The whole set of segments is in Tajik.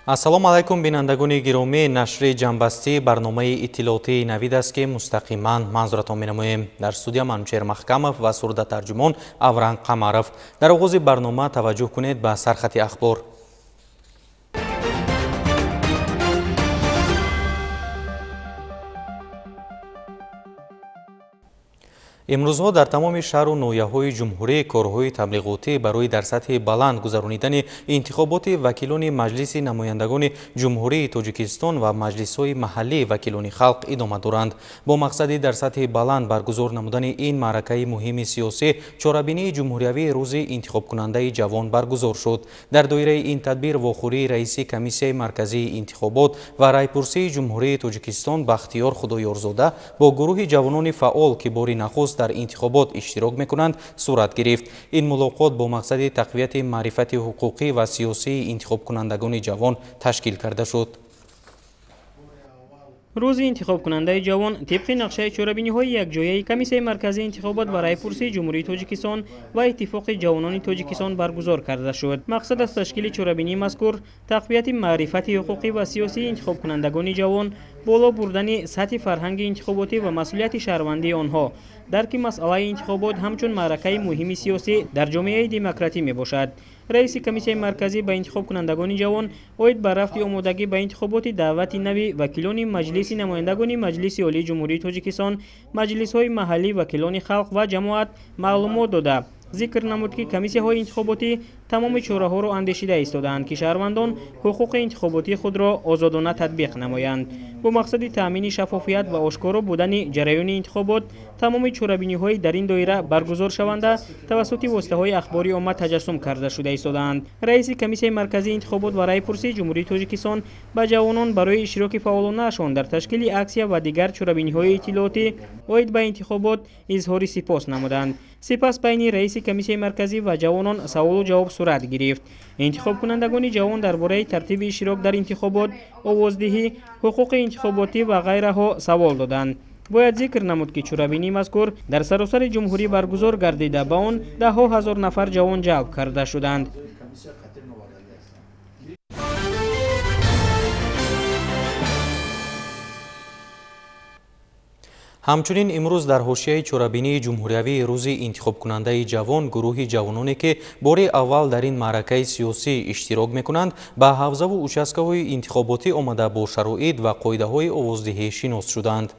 ассалому алайкум бинандагони гиромӣ. Нашри ҷамбастии барномаи иттилоотии навид аст ки мустақиман манзуратон менамоем. Дар студия Манучер Маҳкамов ва сурдатарҷумон Авранг Қамаров. Дар оғози барнома таваҷҷӯҳ кунед ба сархати ахбор. имрӯзҳо дар тамоми шаҳру ноҳияҳои ҷумҳурӣ корҳои таблиғотӣ барои дар сатҳи баланд гузаронидани интихоботи вакилони Маҷлиси намояндагони ҷумҳурии Тоҷикистон ва маҷлисҳои маҳаллии вакилони халқ идома доранд. Бо мақсади дар сатҳи баланд баргузор намудани ин маъракаи муҳими сиёсӣ чорабинии ҷумҳуриявии рӯзи интихобкунандаи ҷавон баргузор шуд. Дар доираи ин тадбир вохӯрии раиси комиссияи марказии интихобот ва райпурсии ҷумҳурии Тоҷикистон Бахтиёр Худоёрзода бо гурӯҳи ҷавонони фаъол ки бори нахуст дар интихобот иштирок мекунанд сурат гирифт. Ин мулоқот бо мақсади тақвияти маърифати ҳуқуқӣ ва сиёсии интихобкунандагони ҷавон ташкил карда шуд. рӯзи интихобкунандаи ҷавон тибқи нақшаи чорабиниҳои якҷояи комиссияи марказии интихобот ва райпурсии ҷумҳурии Тоҷикистон ва иттифоқи ҷавонони Тоҷикистон баргузор карда шуд. Мақсад аз ташкили чорабинии мазкур тақвияти маърифати ҳуқуқӣ ва сиёсии интихобкунандагони ҷавон, боло бурдани сатҳи фарҳанги интихоботӣ ва масъулияти шаҳрвандии онҳо, дарки масъалаи интихобот ҳамчун маъракаи муҳими сиёсӣ дар ҷомеаи демократӣ мебошад. раиси комиссияи марказӣ ба интихобкунандагони ҷавон оид ба рафти омодагӣ ба интихоботи даъвати нави вакилони маҷлиси намояндагони Маҷлиси Олии Ҷумҳурии Тоҷикистон, маҷлисҳои маҳаллии вакилони халқ ва ҷамоат маълумот дода, зикр намуд ки комиссияҳои интихоботӣ тамоми чораҳоро андешида истодаанд ки шаҳрвандон ҳуқуқи интихоботии худро озодона татбиқ намоянд. бо мақсади таъмини шаффофият ва ошкоро будани ҷараёни интихобот тамоми чорабиниҳои дар ин доира баргузор шаванда тавассути воситаҳои ахбори омма таҷассум карда шуда истодаанд. раиси комиссияи марказии интихобот ва райпурсии ҷумҳурии Тоҷикистон ба ҷавонон барои иштироки фаъолонаашон дар ташкили аксия ва дигар чорабиниҳои иттилоотӣ оид ба интихобот изҳори сипос намуданд. сипас байни раиси комиссияи марказӣ ва ҷавонон саволу ҷавоб сурат гирифт. интихобкунандагони ҷавон дар бораи тартиби иштирок дар интихобот, овоздиҳӣ, ҳуқуқи интихоботӣ ва ғайраҳо савол доданд. бояд зикр намуд ки чорабинии мазкур дар саросари ҷумҳурӣ баргузор гардида ба он даҳҳо ҳазор нафар ҷавон ҷалб карда шуданд. ҳамчунин имрӯз дар ҳошияи чорабинии ҷумҳуриявии рӯзи интихобкунандаи ҷавон гурӯҳи ҷавононе ки бори аввал дар ин маъракаи сиёсӣ иштирок мекунанд ба ҳавзаву участкаҳои интихоботӣ омада бо шароит ва қоидаҳои овоздиҳӣ шинос шуданд.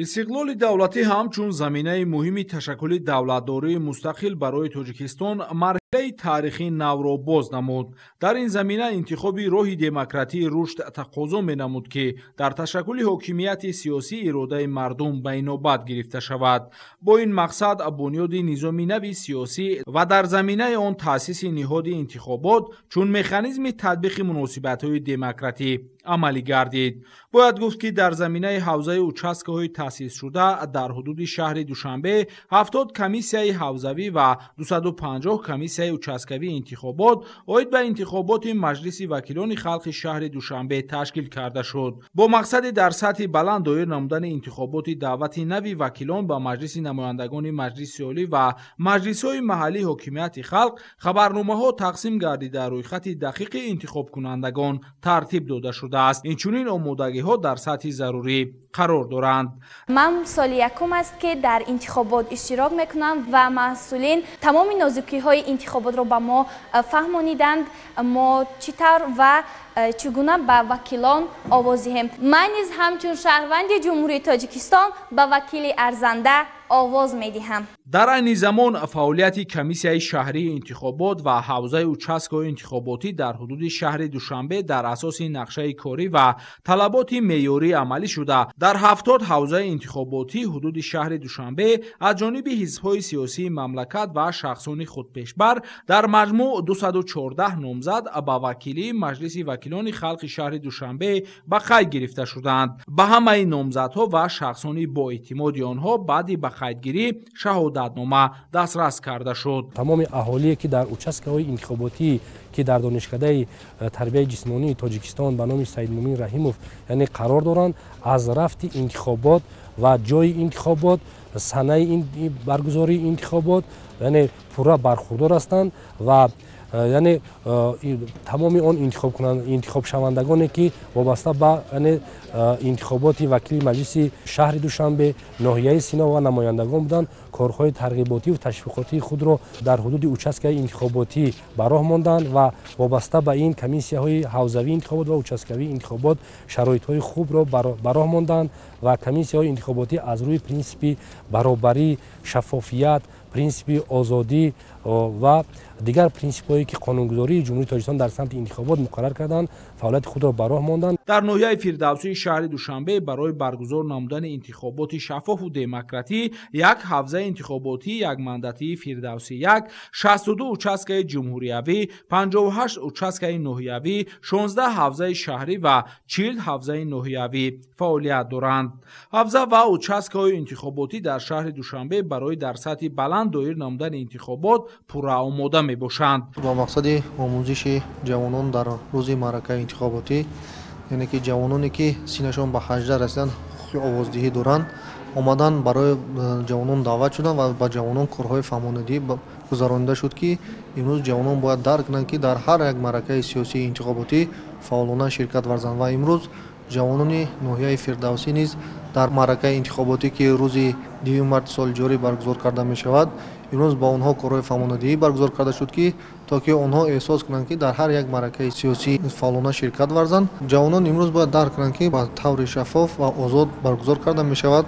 истиқлоли давлатӣ ҳамчун заминаи муҳими ташаккули давлатдории мустақил барои Тоҷикистон марҳилаи таърихӣ навро боз намуд. дар ин замина интихоби роҳи демократии рушд тақозо менамуд ки дар ташаккули ҳокимияти сиёсии иродаи мардум ба инобат гирифта шавад. бо ин мақсад бунёди низоми нави сиёсӣ ва дар заминаи он таъсиси ниҳоди интихобот чун механизми татбиқи муносибатҳои демократӣ амалӣ гардид. бояд гуфт ки дар заминаи ҳавзаи участкаҳои таъсисшуда дар ҳудуди шаҳри Душанбе 70 комиссияи ҳавзавӣ ва 250 комиссияи участкавии интихобот оид ба интихоботи Маҷлиси вакилони халқи шаҳри Душанбе ташкил карда шуд. бо мақсади дар сатҳи баланд доир намудани интихоботи даъвати нави вакилон ба Маҷлиси намояндагони Маҷлиси Олӣ ва маҷлисҳои маҳаллии ҳокимияти халқ хабарномаҳо тақсим гардида рӯйхати дақиқи интихобкунандагон тартиб дода шудааст. инчунин омодагиҳо дар сатҳи зарурӣ қарор доранд. ман соли якум аст ки дар интихобот иштирок мекунам ва масъулин тамоми нозукиҳои интихоботро ба мо фаҳмониданд, мо чӣ тавр ва чигуна ба вакилон овоз диҳем. ман низ ҳамчун шаҳрванди ҷумҳурии Тоҷикистон ба вакили арзанда овоз медиҳам. дар айни замон фаъолияти комиссияи шаҳрии интихобот ва ҳавзаи участкаҳои интихоботӣ дар ҳудуди шаҳри Душанбе дар асоси нақшаи корӣ ва талаботи меъёрӣ амалӣ шуда дар 70 ҳавзаи интихоботӣ ҳудуди шаҳри Душанбе аз ҷониби ҳизбҳои сиёсии мамлакат ва шахсони худпешбар дар маҷмӯъ 214 номзад ба вакилии Маҷлиси вакилони халқи шаҳри Душанбе ба қайд гирифта шуданд. ба ҳамаи номзадҳо ва шахсони боэътимоди онҳо баъди ба қайдгирӣ шаҳодатнома дастрас карда шуд. тамоми аҳолие ки дар участкаҳои интихоботӣ ки дар донишкадаи тарбияи ҷисмонии Тоҷикистон ба номи Саидмуъмин Раҳимов яъне қарор доранд, аз рафти интихобот ва ҷои интихобот, санаи баргузории интихобот яъне пурра бархурдор ҳастанд ва یعنی تمام اون انتخاب شوندگانی که وابسته به انتخابات وکیل مجلس شهر دوشنبه، ناحیه سینا و نمایندگان بودند، کارهای ترغیباتی و تشویقاتی خود را در حدود اوچسکه انتخاباتی به راه ماندند و وابسته به این کمیسی‌های حوزوی انتخابات و اوچسکوی انتخابات شرایط‌های خوب را به راه ماندند و کمیسی‌های انتخاباتی از روی پرینسیپ برابری، شفافیت، پرینسیپ آزادی و دیگر پرینسیپ‌هایی که قانونگذاری جمهوری تاجیکستان در سمت انتخابات مقرر کردند فعالیت خود را به راه ماندند. در ناحیه فردوسی شهر دوشنبه برای برگزار نمودن انتخابات شفاف و دموکراتی یک حوزه انتخاباتی یک مانداتی فردوسی 1 62 اوچسکه جمهوریوی 58 اوچسکه ناحیوی 16 حوزه شهری و 40 حوزه ناحیوی فعالیت دارند. حوزه و اوچسکه‌های انتخاباتی در شهر دوشنبه برای در سطح بلند دایر نمودن انتخابات پرآماده میباشند. با مقصد آموزش جوانان در روز معرکه انتخاباتی، یعنی که جوانانی که سینشان به 18 رسیدن آوازدهی دارند آمدن برای جوانان دعوت شدن و با جوانان کارهای فرماندهی گذرانده شد که امروز جوانان باید درک کنند که در هر یک معرکه سیاسی انتخاباتی فعالانه شرکت ورزند و امروز جوانان ناحیه فردوسی نیز در معرکه انتخاباتی که روز 2 مارس سال جاری برگزار کرده می شود امروز با آنها کارهای فرماندهی برگزار کرده شد که تا که آنها احساس کنند که در هر یک معرکه سیاسی فعالانه شرکت ورزند. جوانان امروز باید درک کنند که با طور شفاف و آزاد برگزار کرده می شود.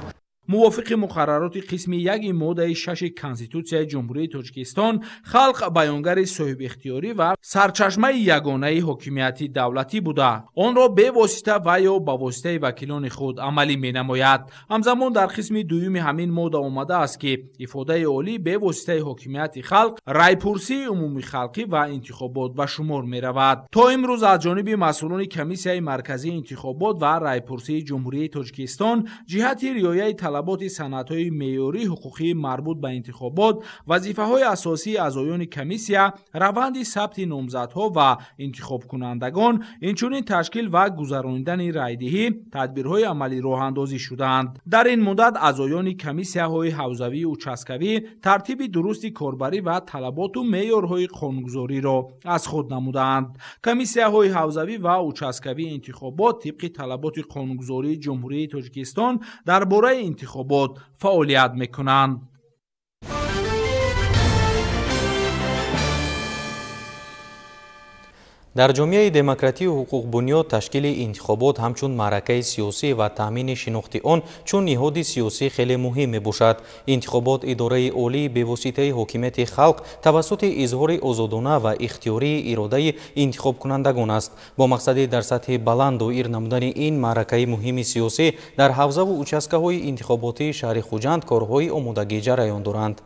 موافق مقررات قسم 1 ماده 6 کنستیتوسیای جمهوری تاجیکستان، خلق بیانگر صاحب اختیاری و سرچشمه یگانه حاکمیت دولتی بوده آن را به واسطه و یا با واسطه وکیلان خود عملی می نماید. همزمان در قسم 2 همین ماده آمده است که افاده عالی به واسطه حاکمیت خلق رایپرسی عمومی خلقی و انتخابات به شمار می رود. تا امروز از جانب مسئولان کمیسیای مرکزی انتخابات و رایپرسی جمهوری تاجیکستان جهت رعایت طلبات سندهای معیاری حقوقی مربوط به انتخابات، وظیفه‌های اساسی اعضایان کمیسیا، روند ثبت نامزدها و انتخاب کنندگان، اینچنین تشکیل و گذراندن رایدهی، تدبیرهای عملی راه اندازی شدند. در این مدت اعضایان کمیسیاهای حوزوی و اوچسکوی ترتیب درست کاربری و طلبات و معیارهای قانونگذاری را از خود نمودند. کمیسیاهای حوزوی و اوچسکوی انتخابات طبق طلبات قانونگذاری جمهوری تاجیکستان درباره انتخابات فعالیت میکنند. در جامعه دموکراتی و حقوق بنیاد تشکیل انتخابات همچون معرکه سیاسی و تامین شناخت آن چون نهاد سیاسی خیلی مهم میباشد. انتخابات اداره عالی به واسطه حاکمیت خلق توسط اظهار آزادانه و اختیاری اراده انتخاب کنندگان است با مقصد در سطح بلند دایر نمودن این معرکه مهم سیاسی در حوزه و اوچسکه های انتخاباتی شهر خوجند کارهای آمادگی جریان دارند.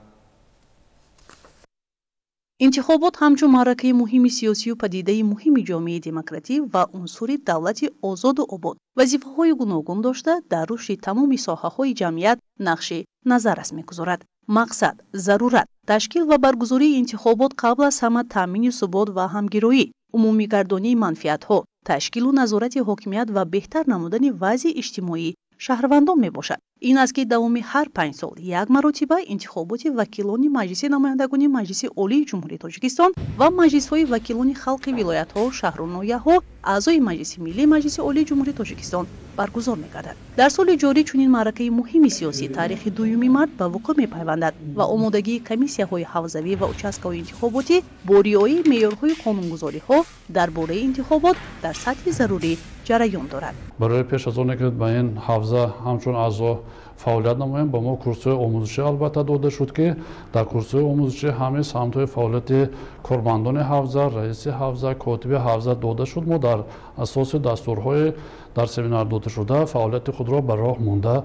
انتخابات همچون معرکه مهم سیاسی و پدیده مهم جامعه دموکراتی و عنصر دولت آزاد و آباد وظیفه‌های گوناگون داشته در رشد تمام ساحه‌های جمعیت نقش نظر است می‌گذارد. مقصد، ضرورت، تشکیل و برگزاری انتخابات قبل از همه تامین ثبات و همگرایی، عمومی گردانی منفعت‌ها، تشکیل و نظارت حاکمیت و بهتر نمودن وضع اجتماعی شهروندان میباشد. این است که دوام هر 5 سال یک مرتبه انتخابات وکیلان مجلس نمایندگان مجلس عالی جمهوری تاجیکستان و مجلس های وکیلان خلق ولایت ها و شهر و ناحیه ها اعضای مجلس ملی مجلس عالی جمهوری تاجیکستان برگزار می‌گردد. در سال جاری چنین معرکه مهم سیاسی تاریخ 2 مارس به وقوع می‌پیوندد و آمادگی کمیسی‌های حوزوی و اوچسکه‌های انتخاباتی با رعایت معیارهای قانونگذاری‌ها درباره انتخابات در سطح ضروری جریان دارد. برای پیش از آن که به این حوزه همچون اعضا فعالیت نماییم با ما کورس‌های آموزشی البته داده شد که در کورس‌های آموزشی همه سمت‌های فعالیت کارمندان حوزه، رئیس حوزه، کاتب حوزه داده شد. ما در اساس دستورهای در سمینار داده شده فعالیت خود را به راه مانده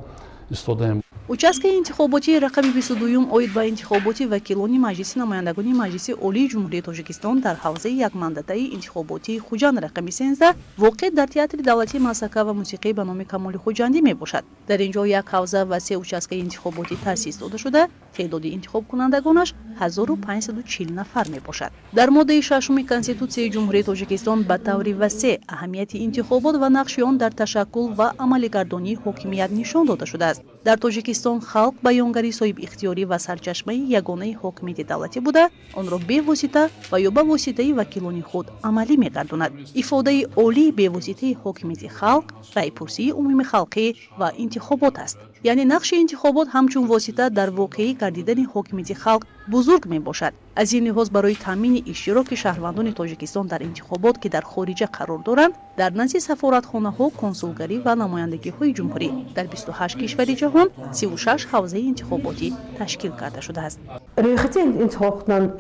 ایستاده‌ایم. اوچسکه انتخاباتی رقم 22 اوید به انتخابات وکیلان مجلس نمایندگان مجلس عالی جمهوری تاجیکستان در حوزه یک مانداتی انتخاباتی خوجند رقم 13 واقع در تئاتر دولتی موسیقی و موسیقی به نام کمال خوجندی می باشد. در اینجا یک حوزه و 3 اوچسکه انتخاباتی تأسیس داده شده، تعداد انتخاب کنندگانش 1540 نفر می باشد. در ماده 6 کنستیتوسیای جمهوری تاجیکستان به طور وسیع اهمیت انتخابات و نقش آن در تشکل و عملی‌گردانی حاکمیت نشان داده شده است. дар тоҷикистон халқ баёнгари соҳиб ихтиёрӣ ва сарчашмаи ягонаи ҳокимияти давлатӣ буда онро бевосита ва ё ба воситаи вакилони худ амалӣ мегардонад. ифодаи олии бевоситаи ҳокимияти халқ райпурсии умуми халқӣ ва интихобот аст. яъне нақши интихобот ҳамчун восита дар воқеӣ гардидани ҳокимияти халқ бузург мебошад. аз ин лиҳоз барои таъмини иштироки шаҳрвандони тоҷикистон дар интихобот ки дар хориҷа қарор доранд дар назди сафоратхонаҳо, консулгарӣ ва намояндагиҳои ҷумҳурӣ дар 28 кишвари ҷаҳон 36 ҳавзаи интихоботӣ ташкил карда шудааст. рӯйхати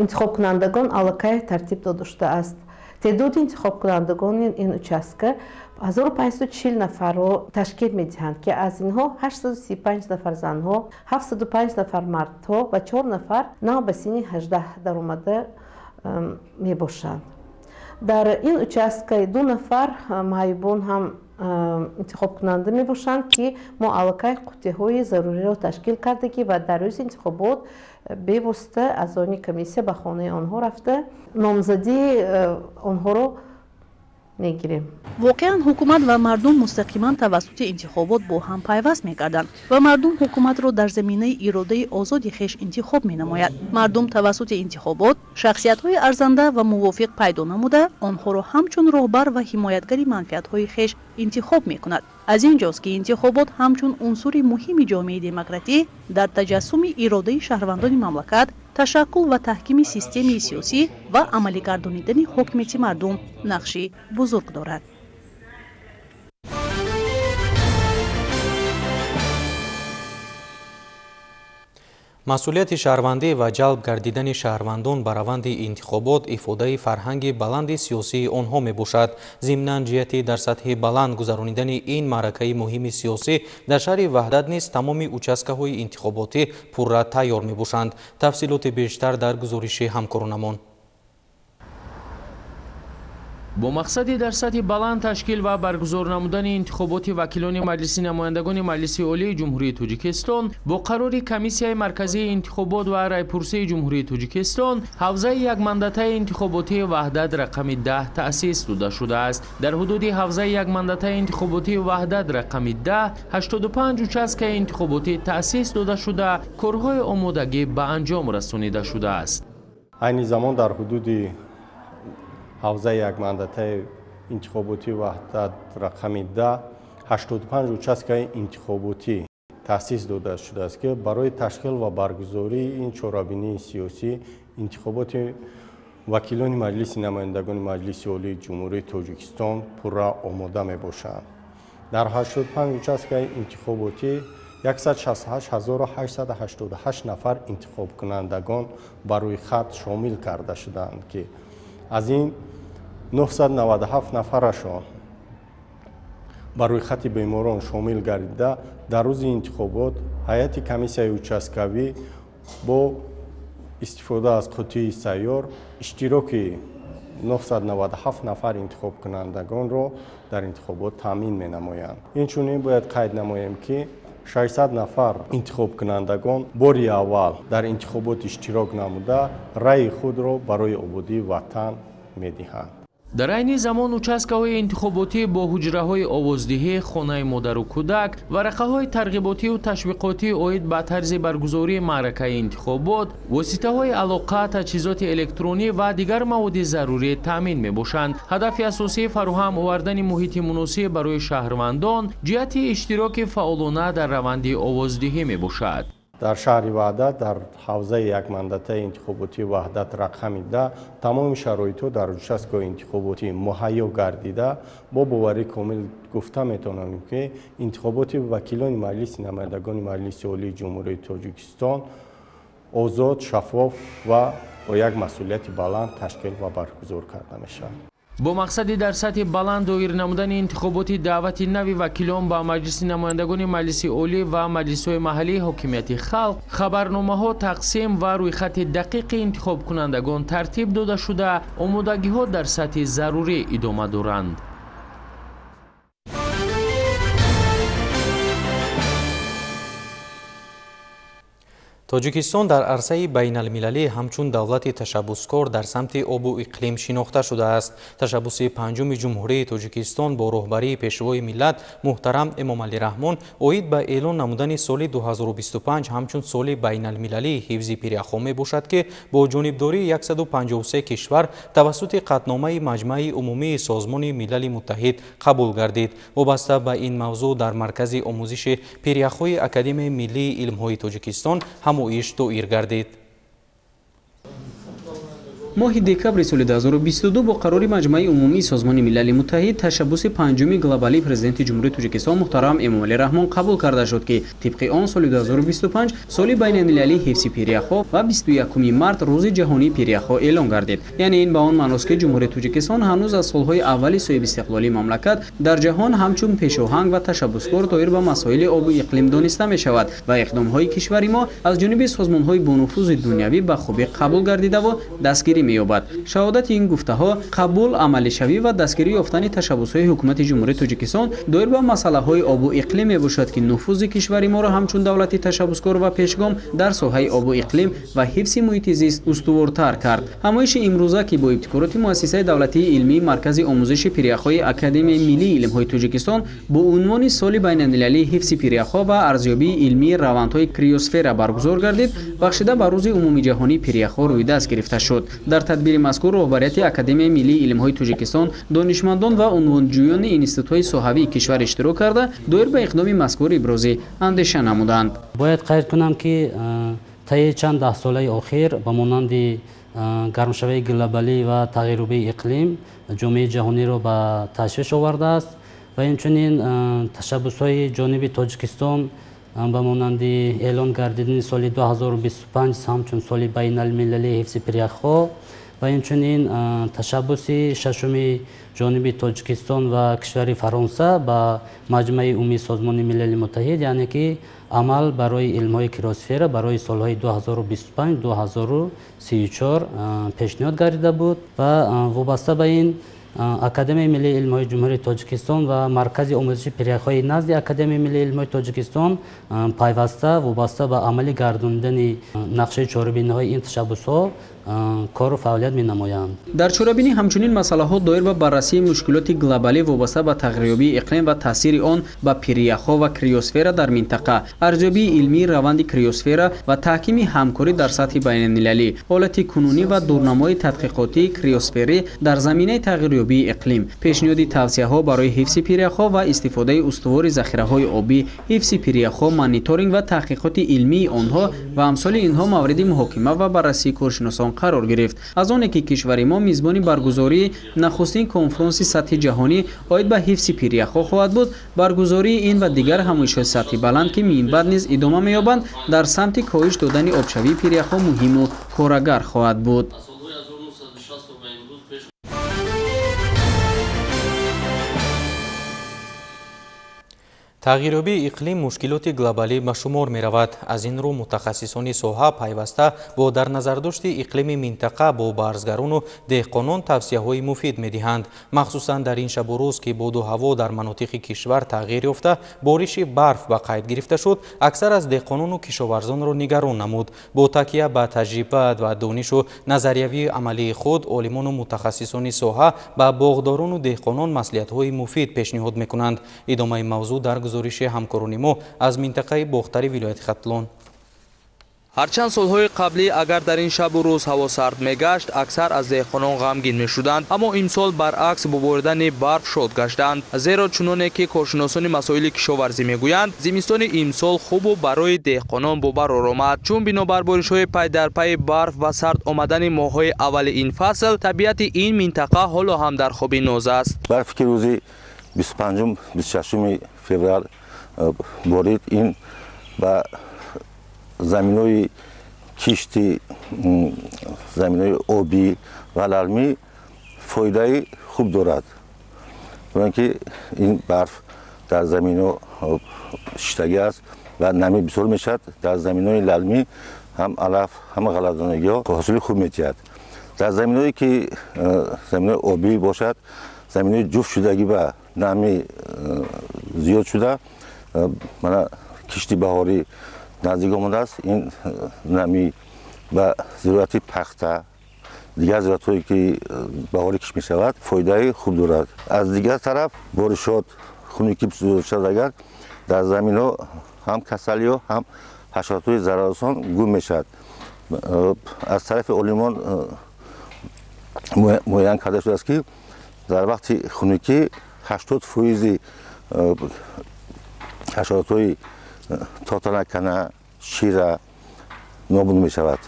интихобкунандагон аллакай тартиб дода шудааст. теъдоди интихобкунандагони ин участка 1540 нафарро ташкил медиҳанд ки аз инҳо 835 нафар занҳо, 705 нафар мардҳо ва 4 нафар нав ба синни 18 даромада мебошанд. дар ин участка 2 нафар маъюбон ҳам интихобкунанда мебошанд ки мо аллакай қуттиҳои заруриро ташкил кардагӣ ва дар рӯзи интихобот бевосита аъзони комиссия ба хонаи онҳо рафта номзадии онҳоро мегирем. воқеан ҳукумат ва мардум мустақиман тавассути интихобот бо ҳам пайваст мегарданд ва мардум ҳукуматро дар заминаи иродаи озоди хеш интихоб менамояд. мардум тавассути интихобот шахсиятҳои арзанда ва мувофиқ пайдо намуда онҳоро ҳамчун роҳбар ва ҳимоятгари манфиатҳои хеш интихоб мекунад. аз ин ҷост ки интихобот ҳамчун унсури муҳими ҷомеаи демократӣ дар таҷассуми иродаи шаҳрвандони мамлакат ташаккул ва таҳкими системаи сиёсӣ ва амалӣ гардонидани ҳокимияти мардум нақши бузург дорад. масъулияти шаҳрвандӣ ва ҷалб гардидани шаҳрвандон ба раванди интихобот ифодаи фарҳанги баланди сиёсии онҳо мебошад. зимнан ҷиҳати дар сатҳи баланд гузаронидани ин маъракаи муҳими сиёсӣ дар шаҳри ваҳдат низ тамоми участкаҳои интихоботӣ пурра тайёр мебошанд. тафсилоти бештар дар гузориши ҳамкоронамон. бо мақсади дар сатҳи баланд ташкил ва баргузор намудани интихоботи вакилони маҷлиси намояндагони маҷлиси олии ҷумҳурии тоҷикистон бо қарори комиссияи марказии интихобот ва райпурсии ҷумҳурии тоҷикистон ҳавзаи якмандатаи интихоботии ваҳдат рақами 10 таъсис дода шудааст. дар ҳудуди ҳавзаи якмандатаи интихоботии ваҳдат рақами 10 85 участкаи интихоботӣ таъсис дода шуда корҳои омодагӣ ба анҷом расонида шудааст. айни замон дар ҳудуди ҳавзаи якмандатаи интихоботии ваҳдат рақами 10 85 участкаи интихоботӣ таъсис дода шудааст ки барои ташкил ва баргузории ин чорабинии сиёсӣ интихоботи вакилони маҷлиси намояндагони маҷлиси олии ҷумҳурии тоҷикистон пурра омода мебошанд. дар 85 участкаи интихоботӣ 168888 нафар интихобкунандагон ба рӯи хат шомил карда шуданд ки аз ин 997 нафарашон ба рӯи хати беморон шомил гардида дар рӯзи интихобот ҳайати комиссияи участкавӣ бо истифода аз қуттии сайёр иштироки 997 нафар интихобкунандагонро дар интихобот таъмин менамоянд. инчунин бояд қайд намоем ки 600 нафар интихобкунандагон бори аввал дар интихобот иштирок намуда раи худро барои ободии ватан медиҳанд. дар айни замон участкаҳои интихоботӣ бо ҳуҷраҳои овоздиҳӣ, хонаи модару кӯдак, варақаҳои тарғиботию ташвиқотии оид ба тарзи баргузории маъракаи интихобот, воситаҳои алоқа, таҷҳизоти электронӣ ва дигар маводи зарурӣ таъмин мебошанд. ҳадафи асосии фароҳам овардани муҳити муносиб барои шаҳрвандон ҷиҳати иштироки фаъолона дар раванди овоздиҳӣ мебошад. дар шаҳри ваҳдат дар ҳавзаи якмандатаи интихоботии ваҳдат рақами 10 тамоми шароитҳо дар участкаҳои интихоботӣ муҳайё гардида бо боварӣ комил гуфта метавонем ки интихоботи вакилони маҷлиси намояндагони маҷлиси олии ҷумҳурии тоҷикистон озод, шаффоф ва бо як масъулияти баланд ташкил ва баргузор карда мешавад. бо мақсади дар сатҳи баланд доир намудани интихоботи даъвати нави вакилон ба маҷлиси намояндагони маҷлиси олӣ ва маҷлисҳои маҳаллии ҳокимияти халқ хабарномаҳо тақсим ва рӯйхати дақиқи интихобкунандагон тартиб дода шуда омодагиҳо дар сатҳи зарурӣ идома доранд. тоҷикистон дар арсаи байналмилалӣ ҳамчун давлати ташаббускор дар самти обу иқлим шинохта шудааст. Ташаббуси панҷуми ҷумҳурии Тоҷикистон бо роҳбарии пешвои миллат муҳтарам Эмомалӣ Раҳмон оид ба эълон намудани соли 2025 ҳамчун соли байналмилалии ҳифзи пиряхҳо мебошад ки бо ҷонибдории 153 кишвар тавассути қатномаи маҷмаи умумии Созмони Милали Муттаҳид қабул гардид. Вобаста ба ин мавзӯъ дар маркази омӯзиши пиряхҳои Академияи миллии илмҳои Тоҷикистон ҳамоиш доир гардид. моҳи декабри соли 2022 бо қарори маҷмаи умумии Созмони Милали Муттаҳид ташаббуси панҷуми глобалии президенти ҷумҳурии Тоҷикистон муҳтарам Эмомалӣ Раҳмон қабул карда шуд ки тибқи он соли 2025 соли байналмилалии ҳифзи пиряхҳо ва 21 март рӯзи ҷаҳонии пиряхҳо эълон гардид. яъне ин ба он маъност ки ҷумҳурии Тоҷикистон ҳанӯз аз солҳои аввали соҳибистиқлолии мамлакат дар ҷаҳон ҳамчун пешоҳанг ва ташаббускор доир ба масоили обу иқлим дониста мешавад ва иқдомҳои кишвари мо аз ҷониби созмонҳои бонуфузи дунявӣ ба хубӣ қабул гардидаву дастгирӣ меёбад. шаҳодати ин гуфтаҳо қабул амалишавӣ ва дастгирӣ ёфтани ташаббусҳои ҳукумати ҷумҳурии Тоҷикистон доир ба масъалаҳои обу иқлим мебошад ки нуфузи кишвари моро ҳамчун давлати ташаббускор ва пешгом дар соҳаи обу иқлим ва ҳифзи муҳити зист устувортар кард. ҳамоиши имрӯза ки бо ибтикороти муассисаи давлатии илмии маркази омӯзиши пиряхҳои Академияи миллии илмҳои Тоҷикистон бо унвони соли байналмилалии ҳифзи пиряхҳо ва арзёбии илмии равандҳои криосфера баргузор гардид, бахшида ба рӯзи умумии ҷаҳонии пиряхҳо рӯйдаст гирифта шуд. дар тадбири мазкур роҳбарияти Академияи миллии илмҳои Тоҷикистон, донишмандон ва унвонҷӯёни институтҳои соҳавии кишвар иштирок карда доир ба иқдоми мазкур ибрози андеша намуданд. бояд қайд кунам ки таи чанд даҳсолаи охир ба монанди гармшавии глобалӣ ва тағйирёбии иқлим ҷомеаи ҷаҳониро ба ташвиш овардааст ва инчунин ташаббусҳои ҷониби Тоҷикистон ба монанди эълон гардидани соли 2025 ҳамчун соли байналмилалии ҳифзи пиряхҳо ва инчунин ташаббуси шашуми ҷониби Тоҷикистон ва кишвари Фаронса ба маҷмаи умумии Созмони Милали Муттаҳид, яъне ки амал барои илмҳои криосфера барои солҳои 2025-2034 пешниҳод гардида буд ва вобаста ба ин Академияи миллии илмҳои ҷумҳурии Тоҷикистон ва маркази омӯзиши пиряхҳои назди Академияи миллии илмҳои Тоҷикистон пайваста вобаста ба амалӣ гардонидани нақшаи чорабиниҳои ин tashabbusҳо кору фаъолият менамоянд. дар чорабинӣ ҳамчунин масъалаҳо доир ба баррасии мушкилоти глобалӣ вобаста ба тағйирёбии иқлим ва таъсири он ба пиряхҳо ва криосфера дар минтақа, арзёбии илмии раванди криосфера ва таҳкими ҳамкорӣ дар сатҳи байналмилалӣ, ҳолати кунунӣ ва дурнамои тадқиқотии криосферӣ дар заминаи тағйирёбии иқлим, пешниҳоди тавсияҳо барои ҳифзи пиряхҳо ва истифодаи устувори захираҳои обӣ, ҳифзи пиряхҳо, мониторинг ва таҳқиқоти илмии онҳо ва амсоли инҳо мавриди муҳокима ва баррасии коршиносон қарор гирифт. аз оне ки кишвари мо мизбони баргузории нахустин конфронси сатҳи ҷаҳонӣ оид ба ҳифзи пиряхҳо хоҳад буд, баргузории ин ва дигар ҳамоишҳои сатҳи баланд ки минбаъд низ идома меёбанд дар самти коҳиш додани обшавии пиряхҳо муҳиму корагар хоҳад буд. тағйирёбии иқлим мушкилоти глобалӣ ба шумор меравад. аз ин рӯ мутахассисони соҳа пайваста бо дар назардошти иқлими минтақа бо барзгарону деҳқонон тавсияҳои муфид медиҳанд, махсусан дар ин шабу рӯз ки боду ҳаво дар манотиқи кишвар тағйир ёфта бориши барф ба қайд гирифта шуд, аксар аз деҳқонону кишоварзонро нигарон намуд. бо такя ба таҷриба ва донишу назариявии амалии худ олимону мутахассисони соҳа ба боғдорону деҳқонон маслиҳатҳои муфид пешниҳод мекунанд. идомаи мавзӯъ дар гузориши ҳамкорони мо аз минтақаи бохтари вилояти Хатлон. ҳарчанд солҳои қаблӣ агар дар ин шабу рӯз ҳаво сард мегашт, аксар аз деҳқонон ғамгин мешуданд, аммо имсол баръакс бо боридани барф шод гаштанд, зеро чуноне ки коршиносони масоили кишоварзӣ мегӯянд, зимистони имсол хубу барои деҳқонон бо барор омад, чун бинобар боришҳои пайдарпайи барф ва сард омадани моҳҳои аввали ин фасл, табиати ин минтақа ҳоло ҳам дар хоби ноз аст. барфи ки рӯзи 25-26 феврал борид, ин ба заминои кишти, заминои обӣ ва лалмӣ фоидаи хуб дорад. ки ин барф дар замино шиштагӣ аст ва намӣ бисёр мешавад. дар заминои лалмӣ ҳам алаф, ҳам ғалладонагиҳо ҳосили хуб метиҳад. дар заминое ки заминои обӣ бошад, заминои ҷуфт шудагӣ ба намӣ зиёд шуда, мана кишти баҳорӣ نزدیک آمده است. این نمی به ضرورت پخته دیگر ضرورت‌هایی که بهار کش می شود فایده خوب دارد. از دیگر طرف بارشات خنکی بسیار شد اگر در زمین ها هم کسلی ها هم حشرات‌های ضرررسان گم می شود. از طرف عالمان معین کرده شده است که در وقت خنکی 80% حشرات‌های تاتنکنه شیره نابود می شود.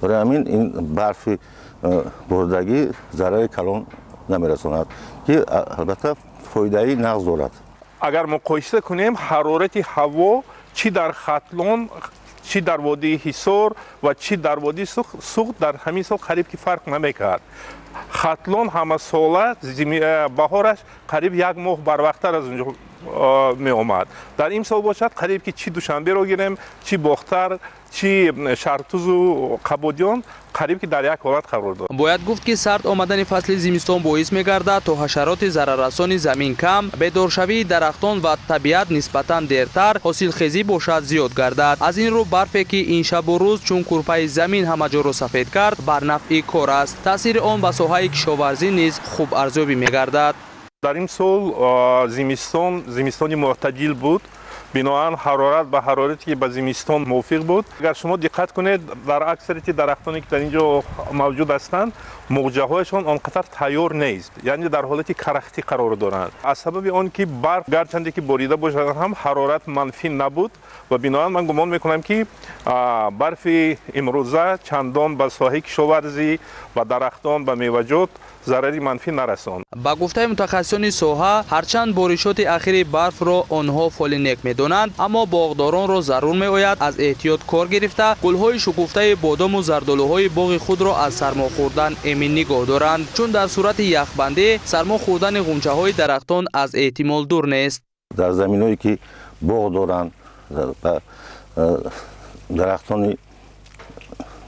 برای همین این برف بردگی ضرر کلان نمی رساند که البته فایده نقض دارد. اگر مقایسه کنیم حرارت هوا چی در ختلان چی در وادی حصار و چی در وادی سوخت در همین سال قریب که فرق نمیکرد. ختلان همه ساله بهارش قریب 1 ماه بروقتر از اونجا می آمد. در این سال باشد قریب که چی دوشنبه رو گیریم چی باختر چی شهرتوز و قبادیان قریب که در یک حالت قرار دارد. باید گفت که سرد آمدن فصل زمستان باعث می‌گردد تا حشرات ضرررسان زمین کم، بیدارشوی درختان و طبیعت نسبتاً دیرتر حاصلخیزی باشد زیاد گردد. از این رو برفی که این شب و روز چون کورپای زمین همه جا را سفید کرد بر نفع کار است. تاثیر آن به ساحه کشاورزی نیز خوب ارزیابی می‌گردد. در این سال زمستان معتدل بود. بنابراین حرارت به حرارتی که به زمستان موافق بود. اگر شما دقت کنید در اکثریت درختانی که در اینجا موجود هستند موجه هایشان آنقدر تیار نیست، یعنی در حالت کرختی قرار دارند. از سبب آن که برف گرچند که باریده باشد هم حرارت منفی نبود و بنابراین من گمان میکنم که برف امروزه چندان به ساحه کشاورزی و درختان و میوه‌جات ضرری منفی نرساند. با گفته متخصصان ساحه هرچند بارشات اخیر برف را آنها فال نیک میدانند اما باغداران را ضرور میآید از احتیاط کار گرفته گلهای شکفته بادام و زردآلوهای باغ خود را از سرما خوردن امن نگاه دارند، چون در صورت یخبندی سرما خوردن غنچه های درختان از احتمال دور نیست. در زمینایی که باغ دارند درختان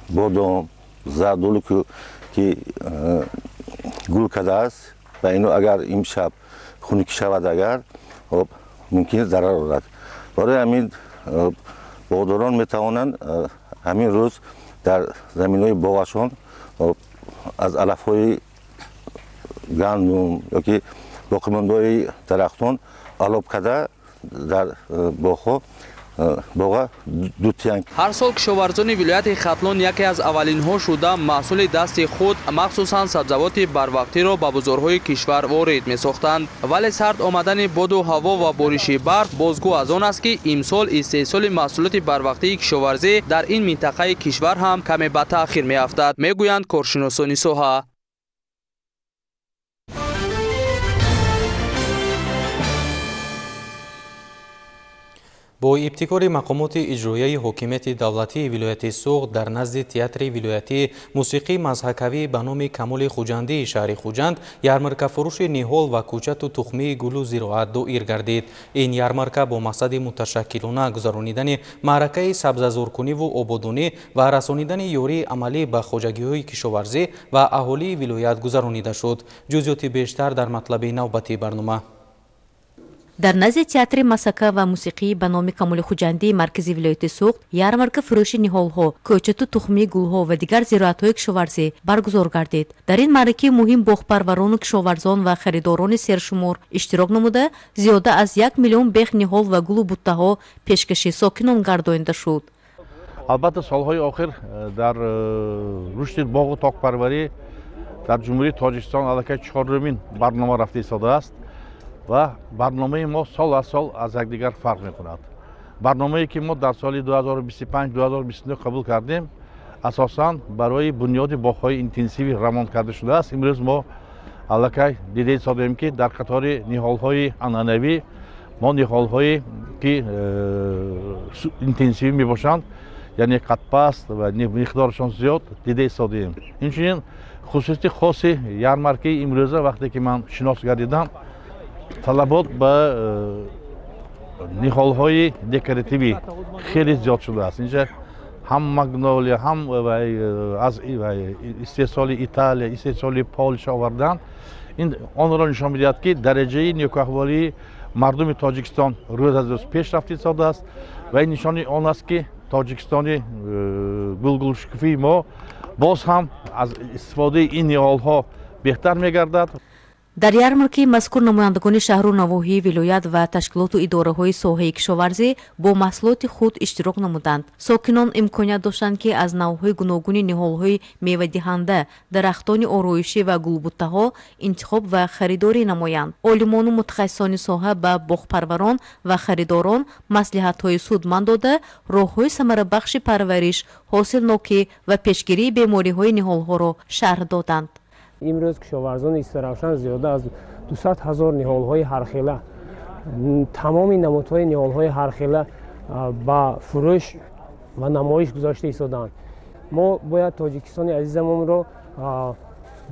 بادام زردآلو که گل کرده است و اینو اگر امشب خنک شود اگر ممکن ضرر دارد. برای همین باغداران میتوانند همین روز در زمینهای باغشان از علفهای گندم یا که باقیمانده‌های درختان علف کرده در باغ هر سال کشاورزان ولایت ختلان یکی از اولین ها شده محصول دست خود مخصوصا سبزیجات بروقتی را به بازارهای کشور وارد می ساختند، ولی سرد آمدن باد و هوا و بارش برف بازگو از آن است که امسال استحصال محصولات بروقتی کشاورزی در این منطقه کشور هم کمی به تأخیر می افتد، میگویند کارشناسان ساحه. با ابتکار مقامات اجرایی حاکمیت دولتی ولایت سوغد در نزد تئاتر ولایتی موسیقی مضحکوی به نام کمال خوجندی شهر خوجند یارمرکه فروش نهال و کوچت و تخمی گل و زراعت دایر گردید. این یارمرکه با مقصد متشکلانه گذرانیدن معرکه سبزه‌زارکنی و آبادانی و رسانیدن یاری عملی به خواجگی‌های کشاورزی و اهالی ولایت گذرانیده شد. جزئیات بیشتر در مطلب نوبتی برنامه. در نزد تئاتر مساکا و موسیقی به نام کمال خوجندی مرکزی ولایت سوغد یارمرکه فروش نهال‌ها، کوچت و تخمی گل‌ها و دیگر زراعت‌های کشاورزی برگزار گردید. در این معرکه مهم باغپروران و کشاورزان و خریداران سرشمار اشتراک نموده زیاده از 1 میلیون بیخ نهال و گل و بوته‌ها پیشکشی ساکنان گردانیده شد. البته سالهای آخر در رشد باغ و تاکپروری در جمهوری تاجیکستان علاقه 4مین برنامه رفته ایستاده است و برنامه ما سال از سال از یکدیگر فرق می‌کند. برنامه‌ای که ما در سال 2025-2029 قبول کردیم اساساً برای بنیاد باغ‌های اینتنسیوی رمانت کرده شده است. امروز ما علاقه دیده ایستادیم که در قطار نهال‌های عنعنوی ما نهال‌هایی که اینتنسیوی میباشند یعنی قطپست و مقدارشان زیاد دیده ایستادیم. اینچنین خصوصیت خاصی یارمرکه امروزه وقتی که من شناس گردیدم طلبات به نهال‌های دکوراتیوی خیلی زیاد شده است. اینجا هم مگنولیا هم از استحصال ایتالیا استحصال پولش آوردن. این آن را نشان می‌دهد که درجه نیکوحوالی мардуми тоҷикистон рӯз аз рӯз пешрафт истодааст ва ин нишони он аст ки тоҷикистони гулгулшукуфии мо боз ҳам аз истифодаи ин ниҳолҳо беҳтар мегардад. дар ярмарки мазкур намояндагони шаҳру навоҳии вилоят ва ташкилоту идораҳои соҳаи кишоварзӣ бо маҳсулоти худ иштирок намуданд. Сокинон имконият доштанд ки аз навъҳои гуногуни ниҳолҳои мевадиҳанда, дарахтони ороишӣ ва гулбуттаҳо интихоб ва харидорӣ намоянд. Олимону мутахассисони соҳа ба боғпарварон ва харидорон маслиҳатҳои судманд дода, роҳҳои самарабахши парвариш, ҳосилнокӣ ва пешгирии бемориҳои ниҳолҳоро шарҳ доданд. имрӯз кишоварзони истиравшан зиёда аз 200 000 ниҳолҳои ҳархела, тамоми намудҳои ниҳолҳои ҳархела ба фурӯш ва намоиш гузошта истодаанд. мо бояд тоҷикистони азизамонро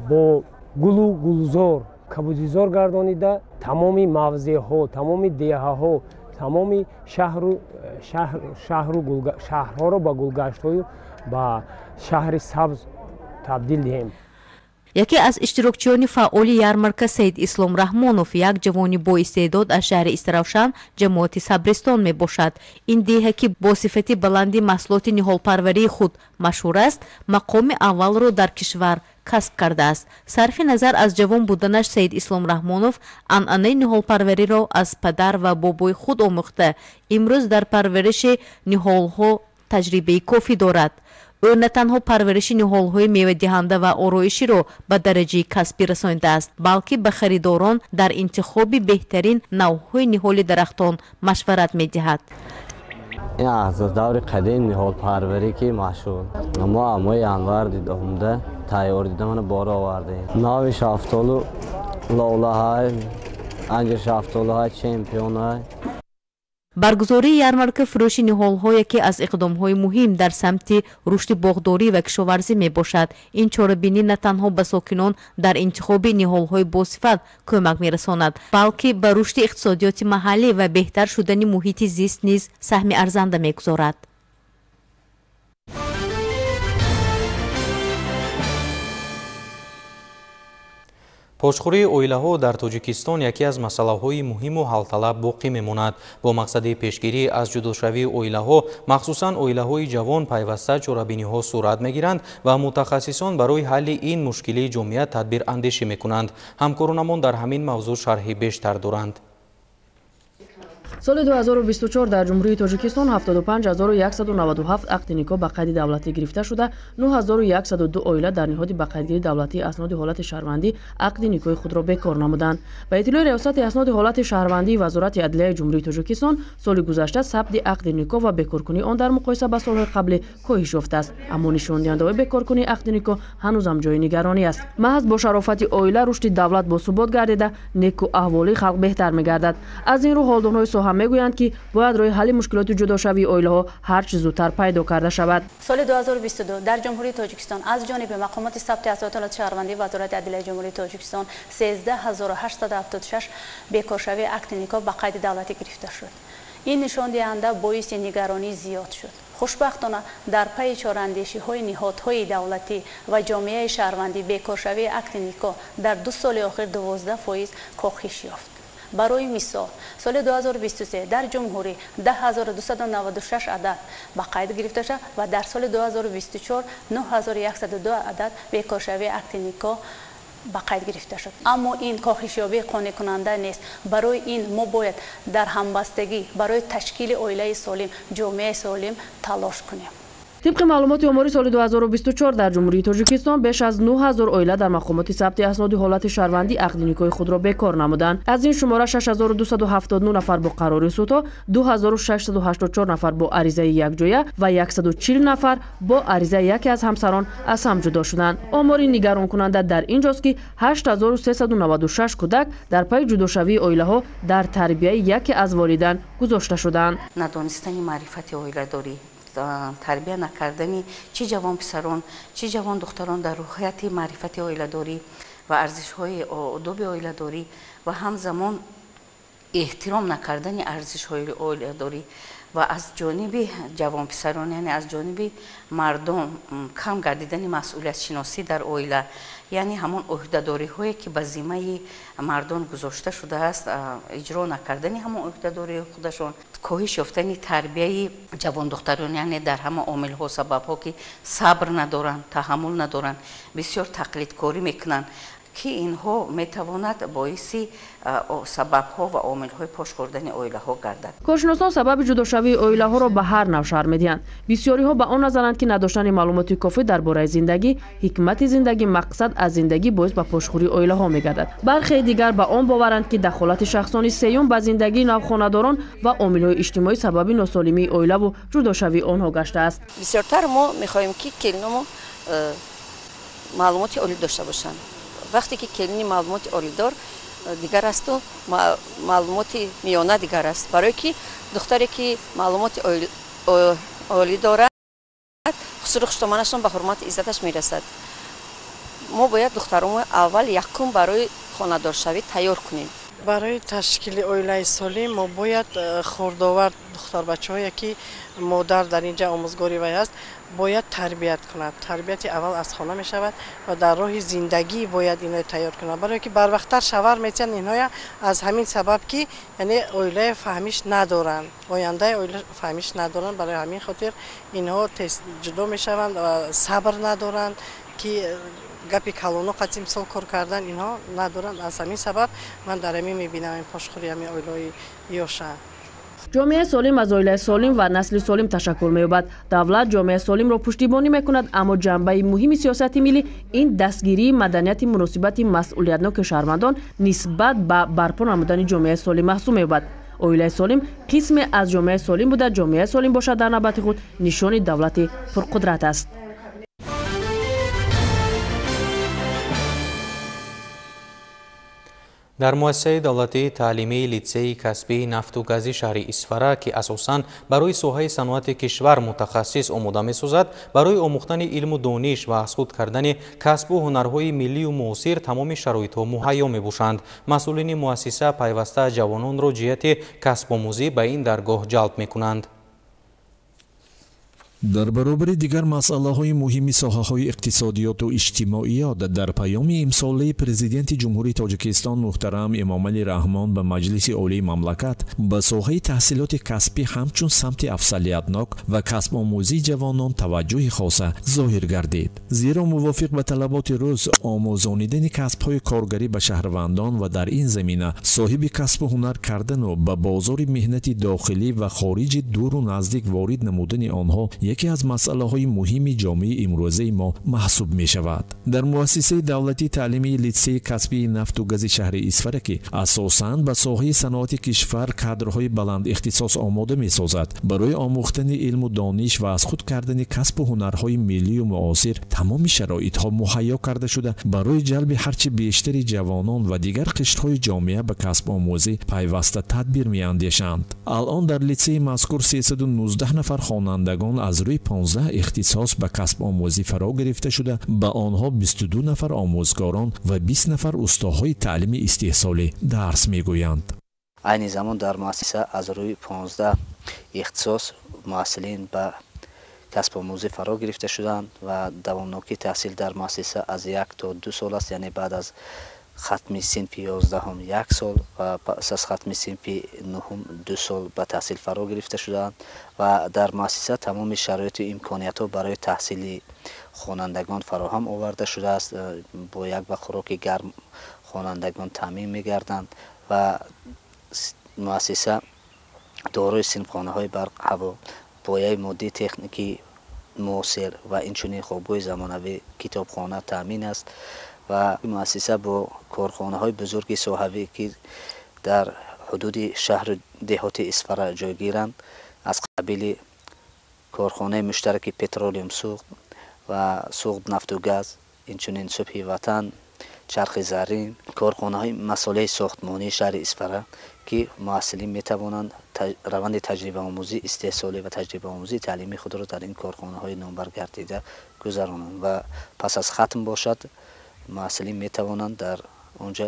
бо гулу гулзор кабудизор гардонида тамоми мавзеъҳо, тамоми деҳаҳо, тамоми шаҳрҳоро ба гулгаштҳои ба шаҳри сабз табдил диҳем. яке аз иштирокчиёни фаъоли ярмарка Саид Ислом Раҳмонов, як ҷавони боистеъдод аз шаҳри Истиравшан, ҷамоати Сабристон мебошад. Ин деҳа ки бо сифати баланди маҳсулоти ниҳолпарварии худ машҳур аст, мақоми аввалро дар кишвар касб кардааст. Сарфи назар аз ҷавон буданаш, Саид Ислом Раҳмонов анъанаи ниҳолпарвариро аз падар ва бобои худ омӯхта, имрӯз дар парвариши ниҳолҳо таҷрибаи кофӣ дорад. ӯ на танҳо парвариши ниҳолҳои мевадиҳанда ва ороиширо ба дараҷаи касбӣ расонидааст, балки ба харидорон дар интихоби беҳтарин навъҳои ниҳоли дарахтон машварат медиҳад. ин аз даври қадим ниҳолпарварӣ ки машҳур мо амои анварди омда тайёр дида мана бора овардем. нави шафтолу лолаҳай, анҷир шафтолуҳай, чемпионҳай. баргузории ярмарка фурӯши ниҳолҳо яке аз иқдомҳои муҳим дар самти рушди боғдорӣ ва кишоварзӣ мебошад. ин чорабинӣ на танҳо ба сокинон дар интихоби ниҳолҳои босифат кӯмак мерасонад, балки ба рушди иқтисодиёти маҳаллӣ ва беҳтар шудани муҳити зист низ саҳми арзанда мегузорад. пошхӯрии оилаҳо дар тоҷикистон яке аз масъалаҳои муҳиму ҳалталаб боқӣ мемонад. бо мақсади пешгирӣ аз ҷудошавии оилаҳо, махсусан оилаҳои ҷавон, пайваста чорабиниҳо сурат мегиранд ва мутахассисон барои ҳалли ин мушкилии ҷомеа тадбирандешӣ мекунанд. ҳамкоронамон дар ҳамин мавзӯъ шарҳи бештар доранд. соли 2024 дар ҷумҳурии тоҷикистон 75197 ақди никоҳ ба қайди давлатӣ гирифта шуда, 9102 оила дар ниҳоди ба қайдгирии давлатӣ асноди ҳолати шаҳрвандӣ ақди никоҳи худро бекор намуданд. Ба иттилои риёсати асноди ҳолати шаҳрвандии Вазорати адлияи ҷумҳурии Тоҷикистон, соли гузашта сабти ақди никоҳ ва бекоркунии он дар муқоиса ба солҳои қаблӣ коҳиш ёфтааст, аммо нишондиҳандаҳои бекоркунии ақди никоҳ ҳанӯзам ҷойи нигаронӣ аст. маҳз бо шарофати оила рушди давлат босубот гардида, неку аҳволи халқ беҳтар мегардад. аз ин рӯ ҳолдонҳои соҳа мегӯянд ки бояд роҳи ҳалли мушкилоти ҷудошавии оилаҳо ҳар чӣ зудтар пайдо карда шавад. соли 2022 дар ҷумҳурии тоҷикистон аз ҷониби мақомоти сабти асоси ҳолати шаҳрвандии Вазорати адлияи ҷумҳурии тоҷикистон 13876 бекоршавии ақди никоҳ ба қайди давлатӣ гирифта шуд. ин нишондиҳанда боиси нигаронӣ зиёд шуд. хушбахтона дар пайи чораандешиҳои ниҳодҳои давлатӣ ва ҷомеаи шаҳрвандӣ бекоршавии ақди никоҳ дар 2 соли охир 12% коҳиш ёфт. барои мисол, соли 2023 дар ҷумҳурӣ 10296 адад ба қайд гирифта шуд ва дар соли 2024 9102 адад бекоршавии ақди никоҳ ба қайд гирифта шуд. аммо ин коҳишёбӣ қонеъкунанда нест. барои ин мо бояд дар ҳамбастагӣ барои ташкили оилаи солим, ҷомеаи солим талош кунем. طبق معلومات آماری سال 2024 در جمهوری تاجیکستان بیش از 9000 اویله در مقامات ثبت اسناد حالت شهروندی عقد نکاح خود را بکار نمودند. از این شماره 6279 نفر با قرار سوتا، 2684 نفر با عریضه یک جایه و 140 نفر با عریضه یکی از همسران از هم جدا شدند. آماری نگران کننده در اینجاست که 8396 کودک در پی جداشوی اویله ها در تربیت یکی از والدین گذاشته شدند. ندانستن معرفت اویله داری، تربیت نکردنی چی جوان پسران چی جوان دختران در روحیت معرفت اویله‌داری و ارزش‌های آداب اویله‌داری و همزمان احترام نکردن ارزش‌های اویله‌داری و از جانب جوانپسران یعنی از جانب مردم کم گردیدن مسئولیت شناسی در اویله، یعنی همون عهده‌داری هایی که به ذمه مردان گذاشته شده است اجرا نکردن همون عهده‌داری خودشون، کاهش یافتن تربیه جوان دختران یعنی در همه عامل ها سبب ها که صبر ندارن، تحمل ندارن، بسیار تقلید کاری میکنن که اینها میتواند باعث سبب ها و عامل های پاش خوردن اویله ها گردد. کارشناسان سبب جداشوی اویله ها را به هر نوع شرح میدهند. بسیاری ها به آن نظرند که نداشتن معلومات کافی درباره زندگی، حکمت زندگی، مقصد از زندگی باعث به پاشخوری اویله ها میگردد. برخی دیگر به آن باورند که دخالت شخصانی سیوم به زندگی نوخانه‌داران و عامل های اجتماعی سبب ناسالمی اویله و جداشوی آنها گشته است. بسیارتر ما میخواهیم که کلینمو معلومات عالی داشته باشند. وقتی که کلینی معلومات عالی دار دیگر است و معلومات میانه دیگر است. برای که دختری که معلومات عالی دارد خسرو خشتمانشان به حرمت عزتش میرسد. ما باید دخترمو اول یکم برای خانه‌دار شوی تیار کنیم. برای تشکیل اویله سالم ما باید خوردآور دختر بچه‌هایی که مادر در اینجا آموزگاری وی است باید تربیت کند. تربیت اول از خانه می شود و در راه زندگی باید اینها تیار کند، برای که بر وقتتر شوهر میتن اینها از همین سبب که یعنی اویله فهمیش ندارن، آینده اویله فهمیش ندارن، برای همین خاطر اینها جدا می شوند و صبر ندارن که گپی کلونو قدیم سال کار کردن اینها ندارن. از همین سبب من در همین میبینم این پاشخوری همین اویله یوشه. جامعه سالم از اویله سالم و نسل سالم تشکل می‌یابد. دولت جامعه سالم را پشتیبانی می‌کند، اما جنبه مهم سیاست ملی این دستگیری مدنیت مناسبت مسئولیتناک شهروندان نسبت به برپا نمودن جامعه سالم محسوب می‌یابد. اویله سالم قسم از جامعه سالم بوده. جامعه سالم باشد در نوبت خود نشان دولت پرقدرت است. در مؤسسه دولتی تعلیمی لیتسه کسبی نفت و گازی شهر اسفره که اساساً برای سوحه صنعت کشور متخصص آماده می‌سازد، برای آموختن علم و دانش و از خود کردن کسب و هنرهای ملی و معاصر تمام شرایط‌ها مهیا می‌باشند. مسئولین مؤسسه پیوسته جوانان را جهت کسب آموزی به این درگاه جلب می‌کنند. дар баробари дигар масъалаҳои муҳими соҳаҳои иқтисодиёту иҷтимоият дар паёми имсолаи президенти ҷумҳурии тоҷикистон муҳтарам эмомалӣ раҳмон ба маҷлиси олии мамлакат ба соҳаи таҳсилоти касбӣ ҳамчун самти афзалиятнок ва касбомӯзии ҷавонон таваҷҷӯҳи хоса зоҳир гардид, зиро мувофиқ ба талаботи рӯз омӯзонидани касбҳои коргарӣ ба шаҳрвандон ва дар ин замина соҳиби касбу ҳунар кардану ба бозори меҳнати дохилӣ ва хориҷи дуру наздик ворид намудани онҳо яке аз масъалаҳои муҳими ҷомеаи имрӯзаи мо маҳсуб мешавад. дар муассисаи давлатии таълимии литсеи касбии нафту гази шаҳри исфара ки асосан ба соҳаи саноати кишвар кадрҳои баландихтисос омода месозад, барои омӯхтани илму дониш ва аз худ кардани касбу ҳунарҳои миллию муосир тамоми шароитҳо муҳайё карда шуда, барои ҷалби ҳарчи бештари ҷавонон ва дигар қишрҳои ҷомеа ба касбомӯзӣ пайваста тадбир меандешанд. алон дар литсеи мазкур 319 нафар хонандагон аз рӯи 15 ихтисос ба касбомӯзӣ фаро гирифта шуда, ба онҳо 22 нафар омӯзгорон ва 20 нафар устоҳои таълими истеҳсолӣ дарс мегӯянд. айни замон дар муассиса аз рӯи 15 ихтисос муассилин ба касбомӯзӣ фаро гирифта шуданд ва давомнокии таҳсил дар муассиса аз 1 то 2 сол аст, яъне баъд аз хатми синфи 11 1 сол ва пас аз хатми синфи 9 2 сол ба таҳсил фаро гирифта шуданд ва дар муассиса тамоми шароиту имкониятҳо барои таҳсили хонандагон фароҳам оварда шудааст. бо як ба хӯроки гарм хонандагон таъмин мегарданд ва муассиса дорои синфхонаҳои барқ ҳаво, бояи моддии техникӣ муосир ва инчунин хобҳои замонавӣ, китобхона таъмин аст ва муассиса бо корхонаҳои бузурги соҳавӣ ки дар ҳудуди шаҳру деҳоти исфара ҷойгиранд, аз қабили корхонаи муштараки петролиум суғд ва суғд нафту газ, инчунин субҳи ватан, чархи заррин, корхонаҳои масолеҳи сохтмонии шаҳри исфара ки муассилин метавонанд раванди таҷрибаомӯзӣ истеҳсолӣ ва таҷрибаомӯзии таълимии худро дар ин корхонаҳои номбар гардида гузаронанд ва пас аз хатм бошад муассилин метавонанд дар онҷа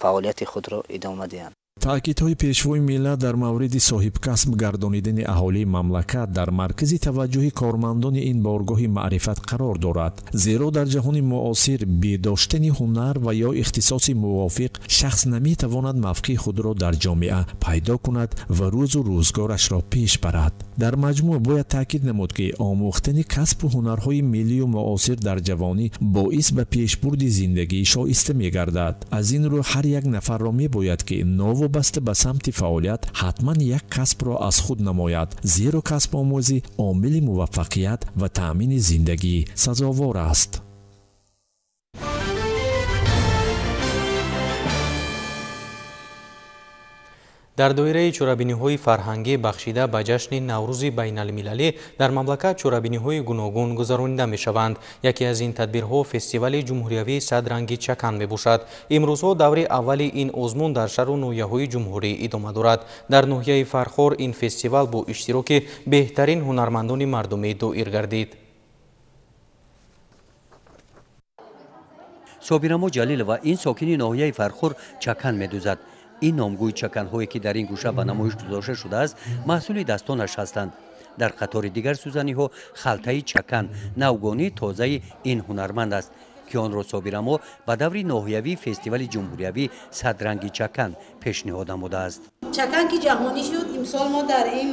фаъолияти худро идома диҳанд. таъкидҳои пешвои миллат дар мавриди соҳибкасб гардонидани аҳолии мамлакат дар маркази таваҷҷуҳи кормандони ин боргоҳи маърифат қарор дорад, зеро дар ҷаҳони муосир бедоштани ҳунар ва ё ихтисоси мувофиқ шахс наметавонад мавқеи худро дар ҷомеа пайдо кунад ва рӯзу рӯзгорашро пеш барад. дар маҷмӯъ бояд таъкид намуд ки омӯхтани касбу ҳунарҳои миллию муосир дар ҷавонӣ боис ба пешбурди зиндагӣ шоиста мегардад. аз ин рӯ ҳар як нафарро мебояд ки новобаста ба самти фаъолият ҳатман як касбро аз худ намояд, зеро касбомӯзӣ омили муваффақият ва таъмини зиндагӣ сазовор аст. дар доираи чорабиниҳои фарҳангӣ бахшида ба ҷашни наврӯзи байналмилалӣ дар мамлакат чорабиниҳои гуногун гузаронида мешаванд. яке аз ин тадбирҳо фестивали ҷумҳуриявии садранги чакан мебошад. имрӯзҳо даври аввали ин озмун дар шаҳру ноҳияҳои ҷумҳурӣ идома дорад. дар ноҳияи Фархор ин фестивал бо иштироки беҳтарин ҳунармандони мардумӣ доир гардид. собирамо ҷалилова ин сокини ноҳияи Фархор чакан медӯзад. ин номгӯи чаканҳое ки дар ин гӯша ба намоиш гузошта шудааст маҳсули дастонаш ҳастанд. дар қатори дигар сӯзаниҳо халтаи чакан навгонии тозаи ин ҳунарманд аст ки онро собирамо ба даври ноҳиявии фестивали ҷумҳуриявии садранги чакан пешниҳод намудааст. чакан ки ҷаҳонӣ шуд, имсол мо дар ин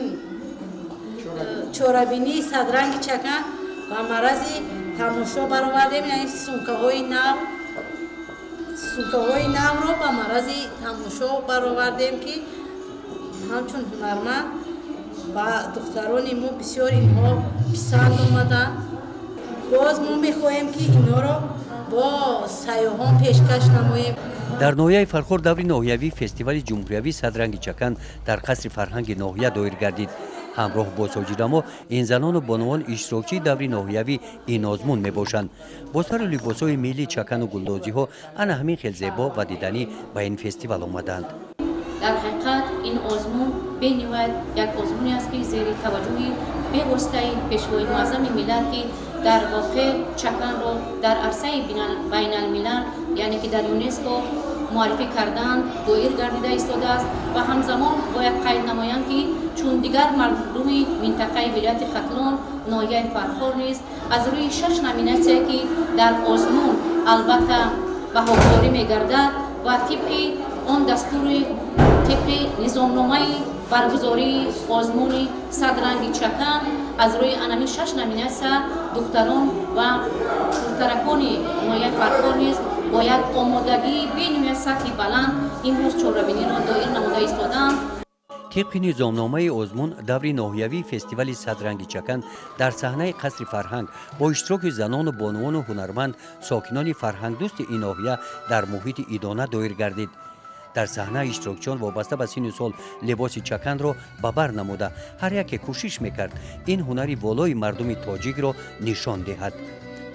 чорабинии садранги чакан ба марази тамошо баровардем, яъне сумкаҳои навро ба марази тамошо баровардем ки ҳамчун ҳунарманд ба духтарони мо бисёр инҳо писанд омаданд. боз мо мехоҳем ки инҳоро бо сайёҳон пешкаш намоем. дар ноҳияи Фархор даври ноҳиявии фестивали ҷумҳуриявии садранги чакан дар қасри фарҳанги ноҳия доир гардид. ҳамроҳ бо соҷидамо ин занону бонувон иштирокчии даври ноҳиявӣ ин озмун мебошанд. бо сару либосҳои миллии чакану гулдозиҳо ана ҳамин хел зебо ва диданӣ ба ин фестивал омаданд. дар ҳақиқат ин озмун бениҳоят як озмуне аст ки зери таваҷҷӯҳи бевоситаи пешвои муаззами миллат ки дар воқеъ чаканро дар арсаи байналмилал, яъне ки дар ЮНЕСКО муаррифӣ карданд, доир гардида истодааст ва ҳамзамон бояд қайд намоянд ки чун дигар мардуми минтақаи вилояти Хатлон, ноҳияи Фархор низ аз рӯи 6 номинатсия ки дар озмун албатта баҳогузорӣ мегардад ва тибқи он дастури тибқи низомномаи баргузории озмуни садранги чакан аз рӯи анамин 6 номинатсия духтарон ва пуртаракони ноҳияи Фархор низ бояд омодагии бениҳоят сатҳи баланд имрӯз чорабиниро доир намуда истоданд. тибқи низомномаи озмун даври ноҳиявии фестивали садранги чакан дар саҳнаи қасри фарҳанг бо иштироки занону бонувону ҳунарманд сокинони фарҳангдӯсти ин ноҳия дар муҳити идона доир гардид. дар саҳна иштирокчиён вобаста ба синну сол либоси чаканро ба бар намуда ҳар яке кӯшиш мекард ин ҳунари волои мардуми тоҷикро нишон диҳад.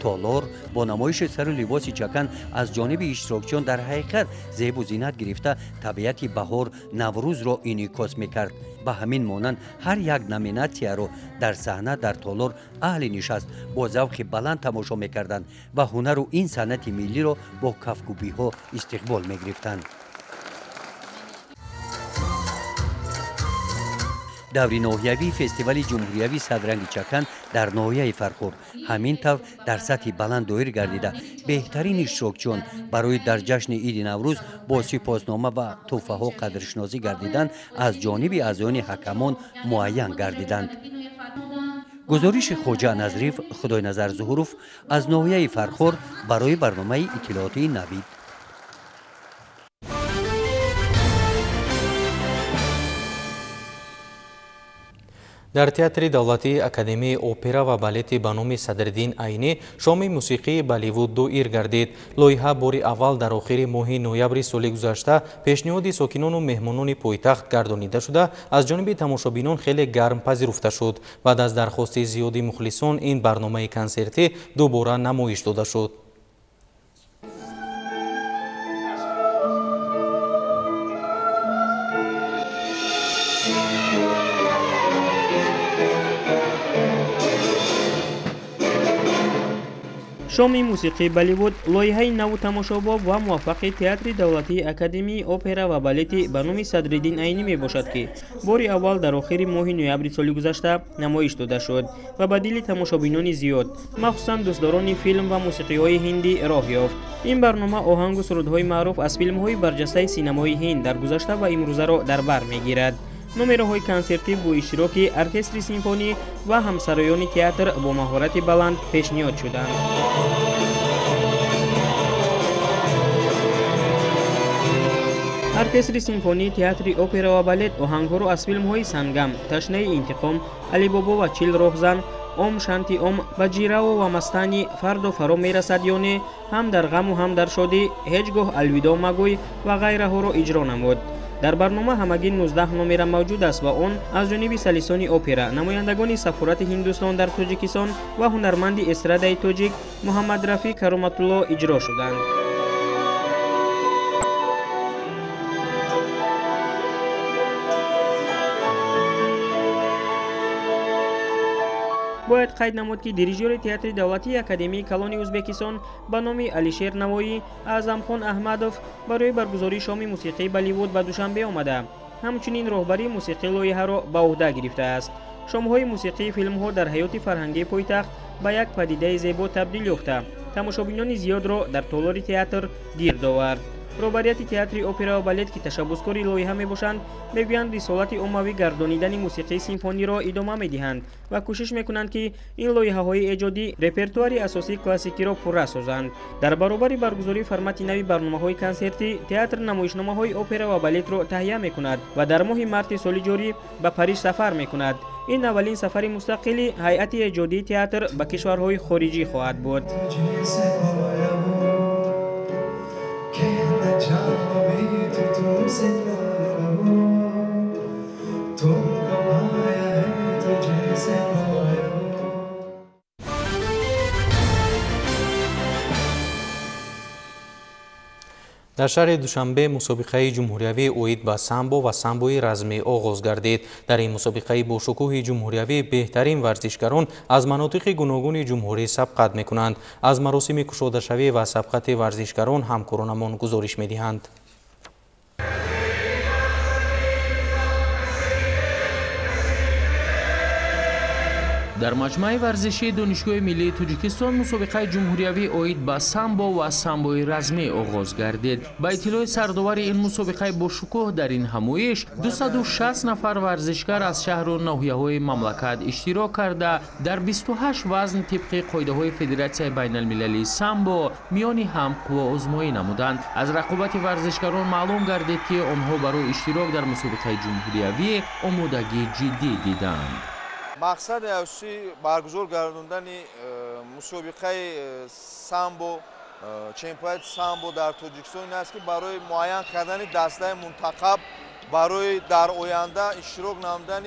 толор бо намоиши сару либоси чакан аз ҷониби иштирокчиён дар ҳақиқат зебу зинат гирифта табиати баҳор наврӯзро инъикос мекард. ба ҳамин монанд ҳар як номинатсияро дар саҳна дар толор аҳли нишаст бо завқи баланд тамошо мекарданд ва ҳунару ин санъати миллиро бо кафкӯбиҳо истиқбол мегирифтанд. даври ноҳиявии фестивали ҷумҳуриявии садранги чакан дар ноҳияи Фархор ҳамин тавр дар сатҳи баланд доир гардида беҳтарин иштирокчиён барои дар ҷашни иди наврӯз бо сипоснома ва тӯҳфаҳо қадршиносӣ гардиданд аз ҷониби аъзоёни ҳакамон муайян гардиданд. гузориши хоҷа Назриф, Худойназар Зуҳуров аз ноҳияи Фархор барои барномаи иттилоотии Навид. дар театри давлатии академияи опера ва балети ба номи Садриддин Айнӣ шоми мусиқии Болливуд доир гардид. лоиҳа бори аввал дар охири моҳи ноябри соли гузашта пешниҳоди сокинону меҳмонони пойтахт гардонида шуда аз ҷониби тамошобинон хеле гарм пазируфта шуд. баъд аз дархости зиёди мухлисон ин барномаи консертӣ дубора намоиш дода шуд. شام موسیقی بالیوود لایحه‌ی نو تماشاباب و موفق تئاتر دولتی اکادمی اپرا و بالت به نام صدرالدین عینی می باشد که بار اول در آخر ماه نوامبر سال گذشته نمایش داده شد و به دل تماشابینان زیاد مخصوصا دوستداران فیلم و موسیقی های هندی راه یافت. این برنامه آهنگ و سرودهای معروف از فیلم های برجسته سینمای هند در گذشته و امروزه را در بر میگیرد. نمره های کنسرتی با اشتراک ارکستر سیمفونی و همسرایان تئاتر با مهارت بلند پیشنهاد شدند. ارکستر سیمفونی، تئاتر اپرا و بالت آهنگ‌ها را از فیلم‌های سنگم، تشنه انتقام، علی بابا و چیل روغزن، اوم شانتی اوم، بجیراو و مستانی، فرد و فرو میرسد یونه، هم در غم و هم در شادی، هیچگاه الوداع مگوی و غیره ها را اجرا نمود. در برنامه همگی 19 نمره موجود است و آن از جانب سلیسان اپرا، نمایندگان سفارت هندوستان در تاجیکستان و هنرمند استرادای تاجیک محمد رفیع کرامت الله اجرا شدند. باید قید نمود که دیریژور تئاتر دولتی اکادمی کلان ازبکستان به نام علیشیر نوایی اعظمخان احمدوف برای برگزاری شام موسیقی بالیوود به دوشنبه آمده. همچنین راهبری موسیقی لایحه را به عهده گرفته است. شام‌های موسیقی فیلم‌ها در حیات فرهنگی پایتخت به یک پدیده زیبا تبدیل یافته. تماشابینان زیاد را در تالار تئاتر گرد آورد. رهبریت تئاتر اپرا و بالت که تشبسکاری لایحه میباشند میگویند رسالت عمومی گردانیدن موسیقی سیمفونی را ادامه میدهند و کوشش میکنند که این لایحه های ایجادی رپرتوار اساسی کلاسیکی را پررو سازند. در برابر برگزاری فرمت نوی برنامه های کنسرتی، تئاتر نمایشنامه های اپرا و بالت را تهیه میکند و در ماه مارس سال جاری به پاریس سفر میکند. این اولین سفر مستقلی هیئت ایجادی تئاتر به کشورهای خارجی خواهد بود. در شهر دوشنبه مسابقه جمهوریوی اوید به سامبو و سامبوی رزمی آغاز گردید. در این مسابقه با شکوه جمهوریوی بهترین ورزشکاران از مناطق گوناگون جمهوری سبقت میکنند. از مراسم گشوده شوی و سبقت ورزشکاران همکارانمان گزارش میدهند. در مجمع ورزشی دانشگاه ملی تاجیکستان مسابقه جمهوریوی اوید به سامبو و سامبوی رزمی آغاز گردید. با اطلاع سرداور این مسابقه با شکوه در این همایش 260 نفر ورزشکار از شهر و ناحیه‌های مملکت اشتراک کرده در 28 وزن طبق قاعده‌های فدراسیون بین المللی سامبو میان همقوا آزمایی نمودند. از رقابت ورزشکاران معلوم گردید که آنها برای اشتراک در مسابقه جمهوریوی آمادگی جدی دیدند. مقصد اساسی برگزار گرداندن مسابقه سامبو چمپیونات سامبو در تاجیکستان این است که برای معین کردن دسته منتخب برای در آینده اشتراک نمودن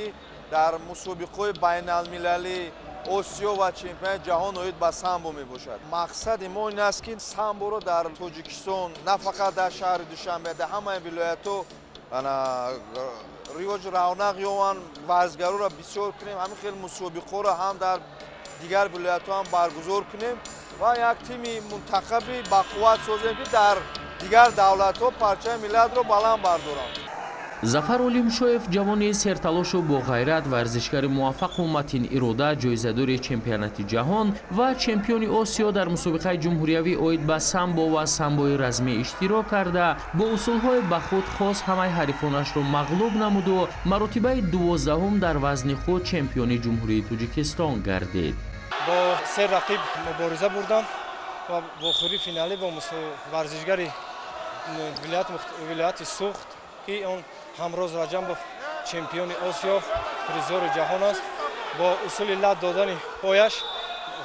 در مسابقه بین المللی آسیا و چمپیونات جهان اوید به سامبو می باشد. مقصد ما این است که سامبو را در تاجیکستان نه فقط در شهر دوشنبه در همه ولایت‌ها ریواج رونق یابند، ورزشکارا را بسیار کنیم، همین خیلی مسابقه را هم در دیگر ولایت‌ها هم برگزار کنیم و یک تیم منتخبی با قوت سازیم که در دیگر دولت‌ها پرچم ملت را بلند بردارند. ظفر علیم-شویف جوان سرتلاش و با غیرت ورزشکار موفق و متین اراده جایزه‌دار چمپیونات جهان و چمپیون آسیا در مسابقه جمهوریوی اوید به سامبو و سامبوی رزمی اشتراک کرده با اصول‌های به خود خاص همه حریفانش را مغلوب نمود و مرتبه 12 در وزن خود چمپیون جمهوری تاجیکستان گردید. با سه رقیب مبارزه بردم و با خوری فینالی با ورزشکار ولایت سوخت که اون همروز رجمبوف چمپیون آسیا پریزور جهان است. با اصول لط دادن پایش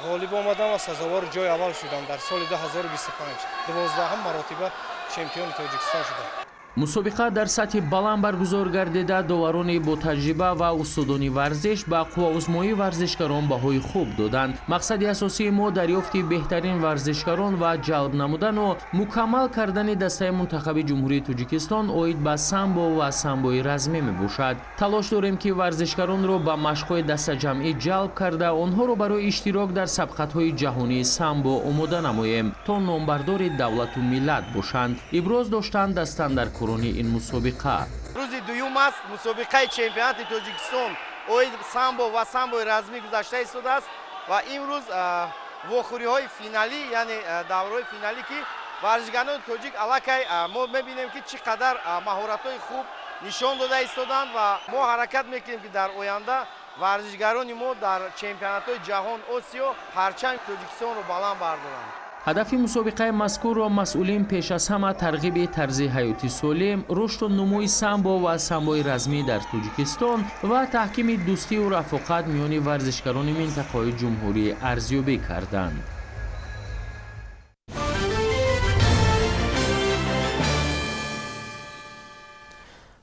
غالب آمدم و سزاوار جای اول شدم. در سال 2025 12 مرتبه چمپیون تاجیکستان شدم. мусобиқа дар сатҳи баланд баргузор гардида доварони бо таҷриба ва устудони варзиш ба қувваузмоии варзишгарон баҳои хуб доданд. мақсади асосии мо дарёфти беҳтарин варзишгарон ва ҷалб намудану мукаммал кардани дастаи мунтахаби ҷумҳурии Тоҷикистон оид ба самбо ва самбои размӣ мебошад. талош дорем ки варзишгаронро ба машқҳои дастаҷамъӣ ҷалб карда онҳоро барои иштирок дар сабқатҳои ҷаҳонии самбо омода намоем то номбардори давлату миллат бошанд. иброз доштанд дастандаркорони ин мусобиқа. рӯзи дуюм аст мусобиқаи чемпионати Тоҷикистон оид самбо ва самбои размӣ гузашта истодааст ва имрӯз вохӯриҳои финалӣ яъне давраҳои финалӣ ки варзишгарони тоҷик аллакай мо мебинем ки чӣ қадар маҳоратҳои хуб нишон дода истоданд ва мо ҳаракат мекунем ки дар оянда варзишгарони мо дар чемпионатҳои ҷаҳон осиё парчами Тоҷикистонро баланд бардоранд. ҳадафи мусобиқаи мазкурро масъулин пеш аз ҳама тарғиби тарзи ҳаёти солим, рушду нумӯи самбо ва самбои размӣ дар Тоҷикистон ва таҳкими дӯстию рафоқат миёни варзишгарони минтақаҳои ҷумҳурӣ арзёбӣ карданд.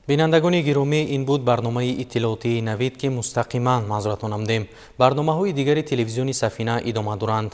бинандагони гиромӣ, ин буд барномаи иттилоотии навид ки мустақиман маъзурат намудем. барномаҳои дигари телевизиони Сафина идома доранд.